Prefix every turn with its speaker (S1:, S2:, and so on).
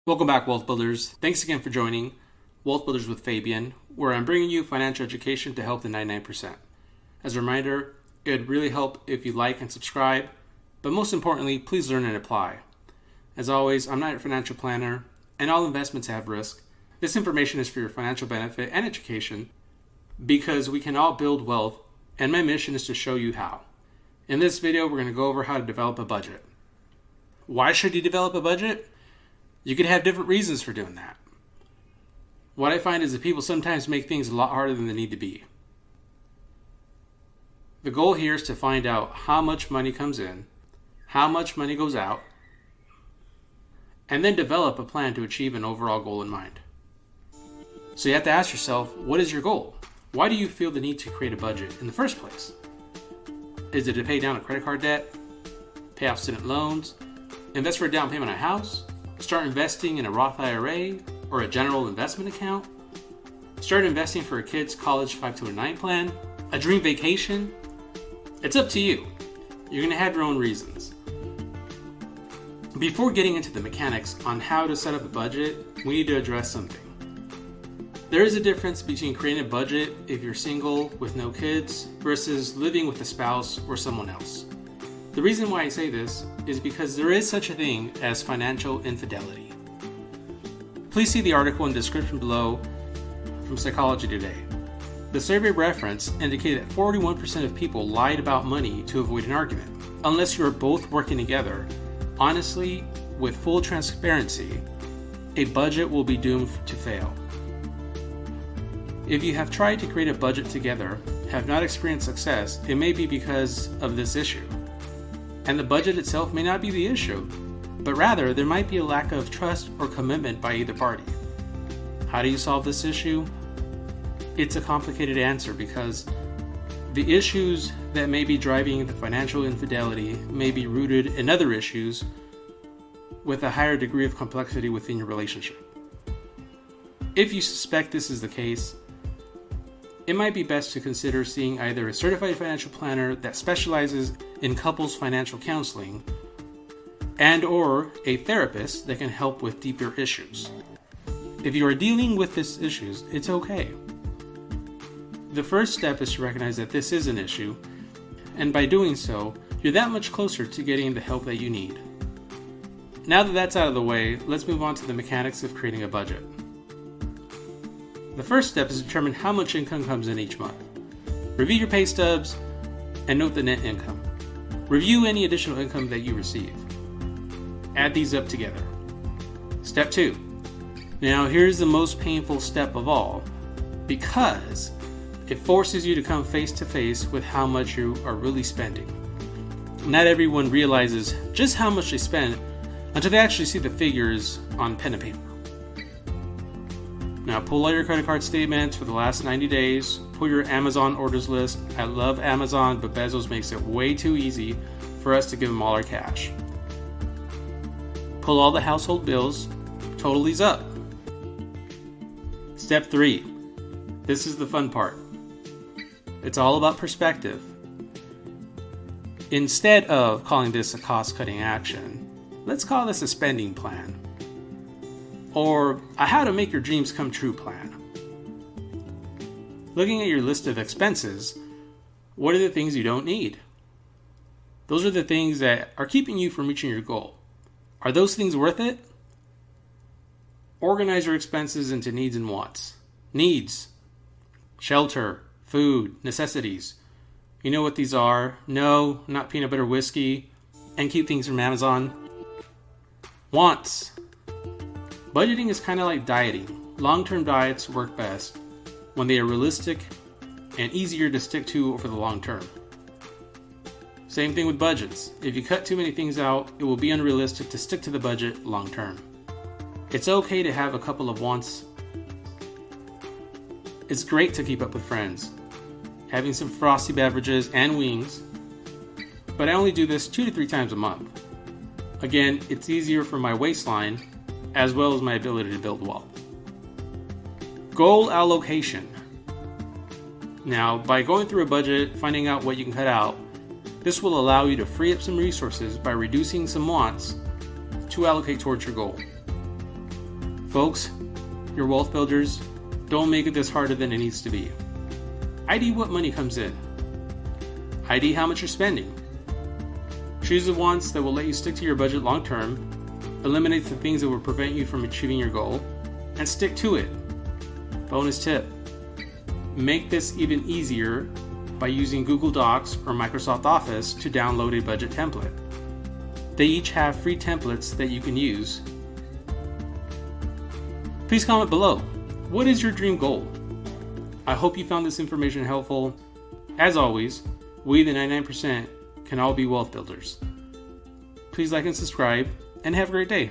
S1: Welcome back, Wealth Builders. Thanks again for joining Wealth Builders with Fabian, where I'm bringing you financial education to help the 99%. As a reminder, it would really help if you like and subscribe, but most importantly, please learn and apply. As always, I'm not your financial planner, and all investments have risk. This information is for your financial benefit and education because we can all build wealth, and my mission is to show you how. In this video, we're going to go over how to develop a budget. Why should you develop a budget? You could have different reasons for doing that. What I find is that people sometimes make things a lot harder than they need to be. The goal here is to find out how much money comes in, how much money goes out, and then develop a plan to achieve an overall goal in mind. So you have to ask yourself, what is your goal? Why do you feel the need to create a budget in the first place? Is it to pay down a credit card debt, pay off student loans, invest for a down payment on a house, start investing in a Roth IRA or a general investment account, start investing for a kid's college 529 plan, a dream vacation? It's up to you. You're going to have your own reasons. Before getting into the mechanics on how to set up a budget, we need to address something. There is a difference between creating a budget if you're single with no kids versus living with a spouse or someone else. The reason why I say this is because there is such a thing as financial infidelity. Please see the article in the description below from Psychology Today. The survey reference indicated that 41% of people lied about money to avoid an argument. Unless you are both working together, honestly, with full transparency, a budget will be doomed to fail. If you have tried to create a budget together, have not experienced success, it may be because of this issue. And the budget itself may not be the issue, but rather there might be a lack of trust or commitment by either party. How do you solve this issue? It's a complicated answer because the issues that may be driving the financial infidelity may be rooted in other issues with a higher degree of complexity within your relationship. If you suspect this is the case, it might be best to consider seeing either a certified financial planner that specializes in couples financial counseling and or a therapist that can help with deeper issues. If you are dealing with these issues, it's okay. The first step is to recognize that this is an issue, and by doing so, you're that much closer to getting the help that you need. Now that that's out of the way, let's move on to the mechanics of creating a budget. The first step is to determine how much income comes in each month. Review your pay stubs and note the net income. Review any additional income that you receive. Add these up together. Step 2. Now here's the most painful step of all, because it forces you to come face to face with how much you are really spending. Not everyone realizes just how much they spend until they actually see the figures on pen and paper. Now pull out your credit card statements for the last 90 days, pull your Amazon orders list. I love Amazon, but Bezos makes it way too easy for us to give them all our cash. Pull all the household bills, total these up. Step 3. This is the fun part. It's all about perspective. Instead of calling this a cost-cutting action, let's call this a spending plan. Or a how to make your dreams come true plan. Looking at your list of expenses, what are the things you don't need? Those are the things that are keeping you from reaching your goal. Are those things worth it? Organize your expenses into needs and wants. Needs: shelter, food, necessities. You know what these are. No, not peanut butter whiskey, and cute things from Amazon. Wants: budgeting is kind of like dieting. Long-term diets work best when they are realistic and easier to stick to over the long term. Same thing with budgets. If you cut too many things out, it will be unrealistic to stick to the budget long term. It's okay to have a couple of wants. It's great to keep up with friends, having some frosty beverages and wings, but I only do this 2 to 3 times a month. Again, it's easier for my waistline as well as my ability to build wealth. Goal allocation. Now, by going through a budget, finding out what you can cut out, this will allow you to free up some resources by reducing some wants to allocate towards your goal. Folks, your wealth builders, don't make it this harder than it needs to be. ID what money comes in. ID how much you're spending. Choose the wants that will let you stick to your budget long term, eliminate the things that will prevent you from achieving your goal, and stick to it. Bonus tip: make this even easier by using Google Docs or Microsoft Office to download a budget template. They each have free templates that you can use. Please comment below. What is your dream goal? I hope you found this information helpful. As always, we, the 99%, can all be wealth builders. Please like and subscribe, and have a great day.